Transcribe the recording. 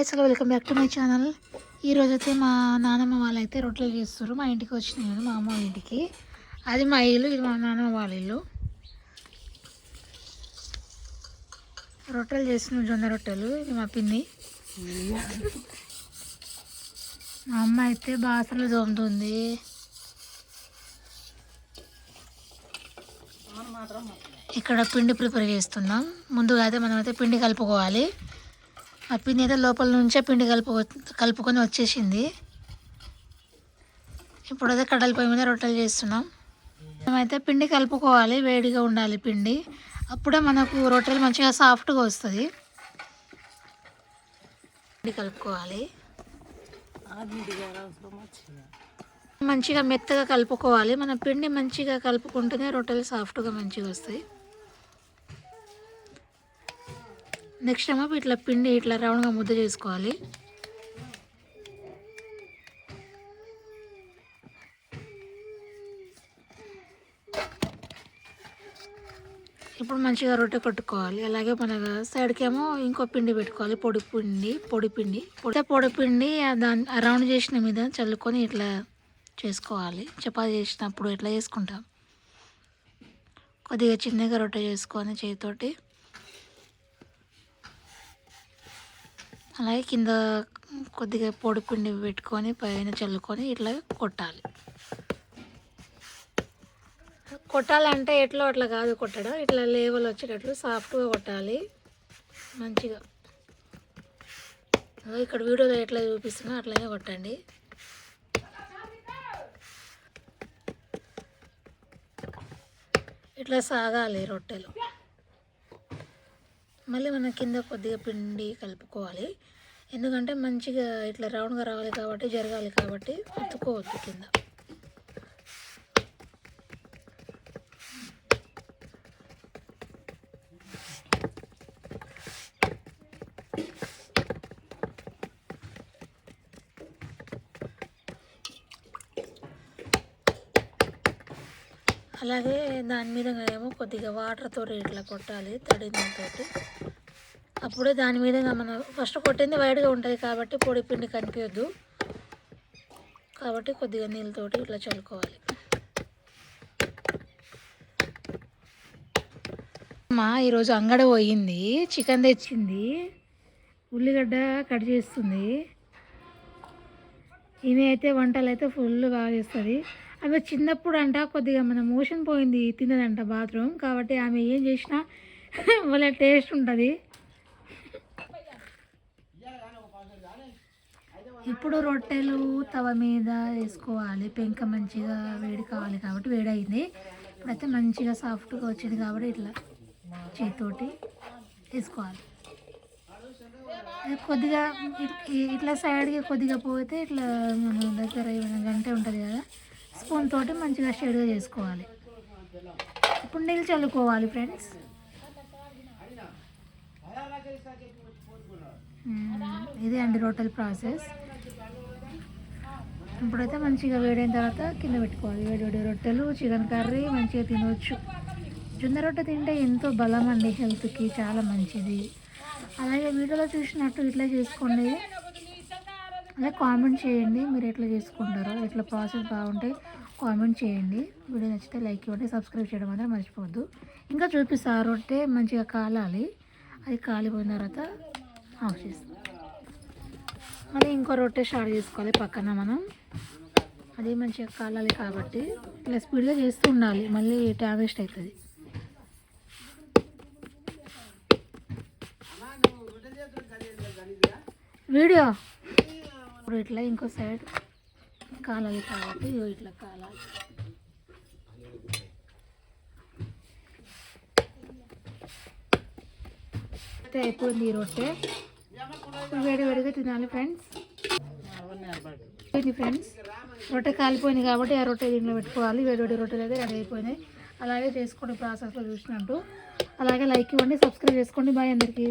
Guys, hello, welcome back to my channel. ఈరోజైతే మా నాన్నమ్మ వాళ్ళైతే రొట్టెలు చేస్తారు. మా ఇంటికి వచ్చినాయి కదా, మా అమ్మ వాళ్ళ ఇంటికి. అది మా ఇల్లు, ఇది మా నాన్నమ్మ వాళ్ళ ఇల్లు. రొట్టెలు చేస్తున్నాం, జొన్న రొట్టెలు. ఇది మా పిన్ని. మా అమ్మ అయితే బాసలు తోముతుంది. ఇక్కడ పిండి ప్రిపేర్ చేస్తున్నాం. ముందుగా అయితే మనమైతే పిండి కలుపుకోవాలి. ఆ పిండి అయితే లోపల నుంచే పిండి కలుపుకొని వచ్చేసింది. ఇప్పుడైతే కట్టెల పొయ్యి మీద రొట్టెలు చేస్తున్నాం. మేమైతే పిండి కలుపుకోవాలి, వేడిగా ఉండాలి పిండి. అప్పుడే మనకు రొట్టెలు మంచిగా సాఫ్ట్గా వస్తుంది. పిండి కలుపుకోవాలి, మంచిగా మెత్తగా కలుపుకోవాలి. మన పిండి మంచిగా కలుపుకుంటేనే రొట్టెలు సాఫ్ట్గా మంచిగా వస్తాయి. నెక్స్ట్ ఏమో ఇట్లా పిండి ఇట్లా రౌండ్గా ముద్ద చేసుకోవాలి. ఇప్పుడు మంచిగా రొట్టె కొట్టుకోవాలి. అలాగే మన సైడ్కి ఏమో ఇంకో పిండి పెట్టుకోవాలి, పొడి పిండి దాన్ని రౌండ్ చేసిన మీద చల్లుకొని ఇట్లా చేసుకోవాలి. చపాతీ చేసినప్పుడు ఎట్లా చేసుకుంటాం, కొద్దిగా చిన్నగా రొట్టె చేసుకొని చేతితోటి. అలాగే కింద కొద్దిగా పొడి పిండి పెట్టుకొని పైన చల్లుకొని ఇట్లా కొట్టాలంటే ఎట్లా అట్లా కాదు కొట్టడం, ఇట్లా లేవల్ వచ్చేటట్లు సాఫ్ట్గా కొట్టాలి మంచిగా. ఇక్కడ వీడియోలో ఎట్లా చూపిస్తున్నా అట్లనే కొట్టండి. ఇట్లా సాగాలి రొట్టెలు. మళ్ళీ మనం కింద కొద్దిగా పిండి కలుపుకోవాలి. ఎందుకంటే మంచిగా ఇట్లా రౌండ్గా రావాలి కాబట్టి, జరగాలి కాబట్టి ఒత్తుకోవద్దు కింద. అలాగే దాని మీద ఏమో కొద్దిగా వాటర్తో ఇట్లా కొట్టాలి, తడి దాంతో. అప్పుడే దాని మీద మనం ఫస్ట్ కొట్టింది వైడ్గా ఉంటుంది కాబట్టి పొడి పిండి కనిపించద్దు, కాబట్టి కొద్దిగా నీళ్ళతోటి ఇట్లా చల్లుకోవాలి. అమ్మ ఈరోజు అంగడి పోయింది, చికెన్ తెచ్చింది, ఉల్లిగడ్డ కట్ చేస్తుంది. ఈమె అయితే వంటలు అయితే ఫుల్ బాగా చేస్తుంది. ఆమె చిన్నప్పుడు అంట కొద్దిగా మన మోషన్ పోయింది, తినదంట బాత్రూమ్, కాబట్టి ఆమె ఏం చేసినా వాళ్ళ టేస్ట్ ఉంటుంది. ఇప్పుడు రొట్టెలు తవ మీద వేసుకోవాలి, పెంక మంచిగా వేడి కావాలి కాబట్టి వేడైంది. ఇప్పుడైతే మంచిగా సాఫ్ట్గా వచ్చింది కాబట్టి ఇట్లా చేతితోటి వేసుకోవాలి. కొద్దిగా ఇట్లా సైడ్కి కొద్దిగా పోతే ఇట్లా మన దగ్గర ఏమైనా గంటే ఉంటుంది కదా, స్పూన్ తోటి మంచిగా షేడ్గా చేసుకోవాలి. ఇప్పుడు నీళ్ళు చల్లుకోవాలి ఫ్రెండ్స్. ఇదే అండి రొట్టెల ప్రాసెస్. ఇప్పుడైతే మంచిగా వేడైన తర్వాత కింద పెట్టుకోవాలి. వేడి రొట్టెలు, చికెన్ కర్రీ మంచిగా తినవచ్చు. జొన్న రొట్టె తింటే ఎంతో బలం అండి, హెల్త్కి చాలా మంచిది. అలాగే వీడియోలో చూసినట్టు ఇట్లా చేసుకోండి. అలాగే కామెంట్ చేయండి మీరు ఎట్లా చేసుకుంటారో, ఎట్లా ప్రాసెస్ బాగుంటే కామెంట్ చేయండి. వీడియో నచ్చితే లైక్ ఇవ్వండి, సబ్స్క్రైబ్ చేయడం మాత్రం మర్చిపోవద్దు. ఇంకా చూపిస్తా, రొట్టె మంచిగా కాలాలి. అది కాలిపోయిన తర్వాత ఆఫ్ చేస్తాం. మళ్ళీ ఇంకో రొట్టె స్టార్ట్ చేసుకోవాలి పక్కన మనం. అది మంచిగా కాలాలి కాబట్టి ఇట్లా స్పీడ్గా చేస్తూ ఉండాలి, మళ్ళీ టైం వేస్ట్ అవుతుంది. వీడియో ఇప్పుడు ఇట్లా ఇంకో సైడ్ కాలాలి కాబట్టి ఇట్లా కాలాలి. అయితే అయిపోయింది ఈ రొట్టె. వేడిగా తినాలి ఫ్రెండ్స్. ఫ్రెండ్స్ రొట్టె కాలిపోయింది కాబట్టి ఆ రొట్టె దీంట్లో పెట్టుకోవాలి. వేడి రొట్టెలు అయితే రెడీ అయిపోయినాయి. అలాగే చేసుకోండి ప్రాసెస్లో చూసినట్టు. అలాగే లైక్ ఇవ్వండి, సబ్స్క్రైబ్ చేసుకోండి. బాయ్ అందరికీ.